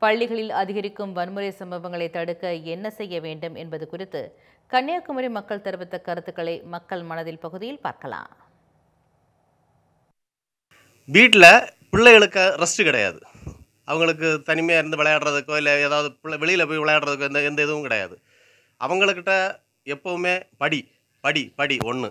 பள்ளிகளில் அதிகரிக்கும் வன்முறை சம்பவங்களை தடுக்க என்ன செய்ய வேண்டும் என்பது குறித்து கன்னியாகுமரி மக்கள் தெரிவித்த கருத்துக்களை மக்கள் மனதில் பகுதியில் பார்க்கலாம். வீட்டில் பிள்ளைகளுக்கு ரெஸ்ட் கிடையாது. அவங்களுக்கு தனிமையாக இருந்து விளையாடுறதுக்கோ இல்லை ஏதாவது வெளியில் போய் விளையாடுறதுக்கோ எந்த இதுவும் கிடையாது. அவங்கக்கிட்ட எப்போவுமே படி படி படி ஒன்று,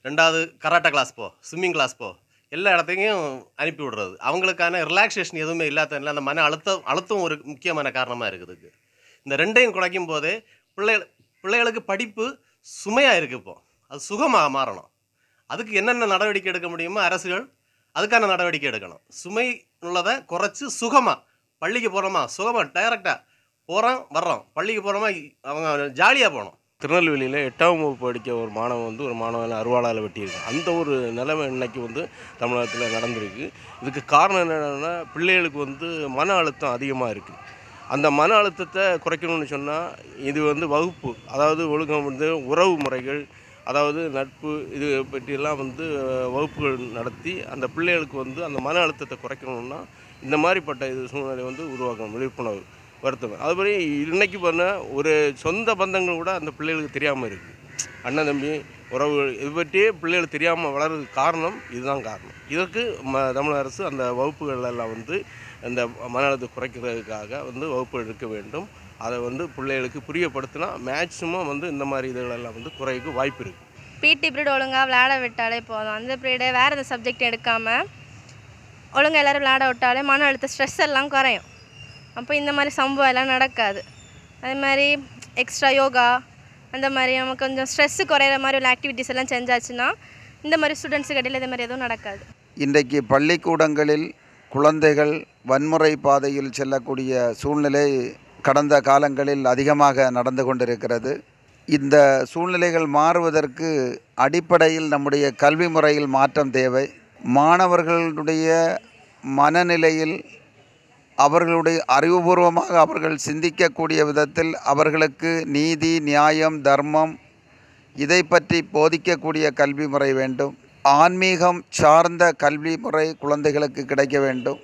ரெண்டாவது கராட்டே கிளாஸ் போ, ஸ்விம்மிங் கிளாஸ் போ, எல்லா இடத்தையும் அனுப்பி விடுறது. அவங்களுக்கான ரிலாக்ஸேஷன் எதுவுமே இல்லாததுனால அந்த மன அழுத்தம் ஒரு முக்கியமான காரணமாக இருக்குதுக்கு. இந்த ரெண்டையும் குறைக்கும் போதே பிள்ளைகளுக்கு படிப்பு சுமையாக இருக்குது. இப்போ அது சுகமாக மாறணும். அதுக்கு என்னென்ன நடவடிக்கை எடுக்க முடியுமோ அரசுகள் அதுக்கான நடவடிக்கை எடுக்கணும். சுமை உள்ளதை குறைச்சி சுகமாக பள்ளிக்கு போகிறோமா, சுகமாக டைரெக்டாக போகிறோம் வர்றோம், பள்ளிக்கு போகிறோமா அவங்க ஜாலியாக போகணும். திருநெல்வேலியில் 8ஆம் வகுப்பு படிக்க ஒரு மாணவன் ஒரு மாணவனை அருவாளால் வெட்டியிருக்கு. அந்த ஒரு நிலைமை இன்றைக்கி தமிழகத்தில் நடந்திருக்கு. இதுக்கு காரணம் என்னென்னா பிள்ளைகளுக்கு மன அழுத்தம் அதிகமாக இருக்குது. அந்த மன அழுத்தத்தை குறைக்கணும்னு சொன்னால் இது வகுப்பு, அதாவது ஒழுங்கம் உறவு முறைகள், அதாவது நட்பு, இது பற்றியெல்லாம் வகுப்புகள் நடத்தி அந்த பிள்ளைகளுக்கு அந்த மன அழுத்தத்தை குறைக்கணும்னா இந்த மாதிரிப்பட்ட இது சூழ்நிலை உருவாக்கணும், விழிப்புணர்வு வருத்தம். அதுபடி இன்றைக்கி பண்ண ஒரு சொந்த பந்தங்கள் கூட அந்த பிள்ளைகளுக்கு தெரியாமல் இருக்குது. அண்ணன் தம்பி உறவுகள் இது பற்றியே பிள்ளைகளுக்கு தெரியாமல் வளர்றதுக்கு காரணம் இதுதான் காரணம். இதற்கு தமிழக அரசு அந்த வகுப்புகளெல்லாம் இந்த மன அழுத்தத்தை குறைக்கிறதுக்காக வகுப்புகள் இருக்க வேண்டும். அதை பிள்ளைகளுக்கு புரியப்படுத்தினா மேக்ஸிமம் இந்த மாதிரி இதுகளெல்லாம் குறைக்கு வாய்ப்பு இருக்குது. பிடி பீரியட் ஒழுங்காக விளையாட விட்டாலே போதும். அந்த பீரியடை வேறு எந்த சப்ஜெக்ட் எடுக்காமல் ஒழுங்காக எல்லோரும் விளையாட விட்டாலே மன அழுத்த ஸ்ட்ரெஸ் எல்லாம் குறையும். அப்போ இந்த மாதிரி சம்பவம் எல்லாம் நடக்காது. அதே மாதிரி எக்ஸ்ட்ரா யோகா அந்த மாதிரி நம்ம கொஞ்சம் ஸ்ட்ரெஸ்ஸு குறையிற மாதிரி உள்ள ஆக்டிவிட்டீஸ் எல்லாம் செஞ்சாச்சுன்னா இந்த மாதிரி ஸ்டூடெண்ட்ஸுக்கு இடையில் இந்த மாதிரி எதுவும் நடக்காது. இன்றைக்கு பள்ளிக்கூடங்களில் குழந்தைகள் வன்முறை பாதையில் செல்லக்கூடிய சூழ்நிலை கடந்த காலங்களில் அதிகமாக நடந்து கொண்டிருக்கிறது. இந்த சூழ்நிலைகள் மாறுவதற்கு அடிப்படையில் நம்முடைய கல்வி முறையில் மாற்றம் தேவை. மாணவர்களுடைய மனநிலையில் அவர்களுடைய அறிவுபூர்வமாக அவர்கள் சிந்திக்கக்கூடிய விதத்தில் அவர்களுக்கு நீதி, நியாயம், தர்மம் இதை பற்றி போதிக்கக்கூடிய கல்வி முறை வேண்டும். ஆன்மீகம் சார்ந்த கல்வி முறை குழந்தைகளுக்கு கிடைக்க வேண்டும்.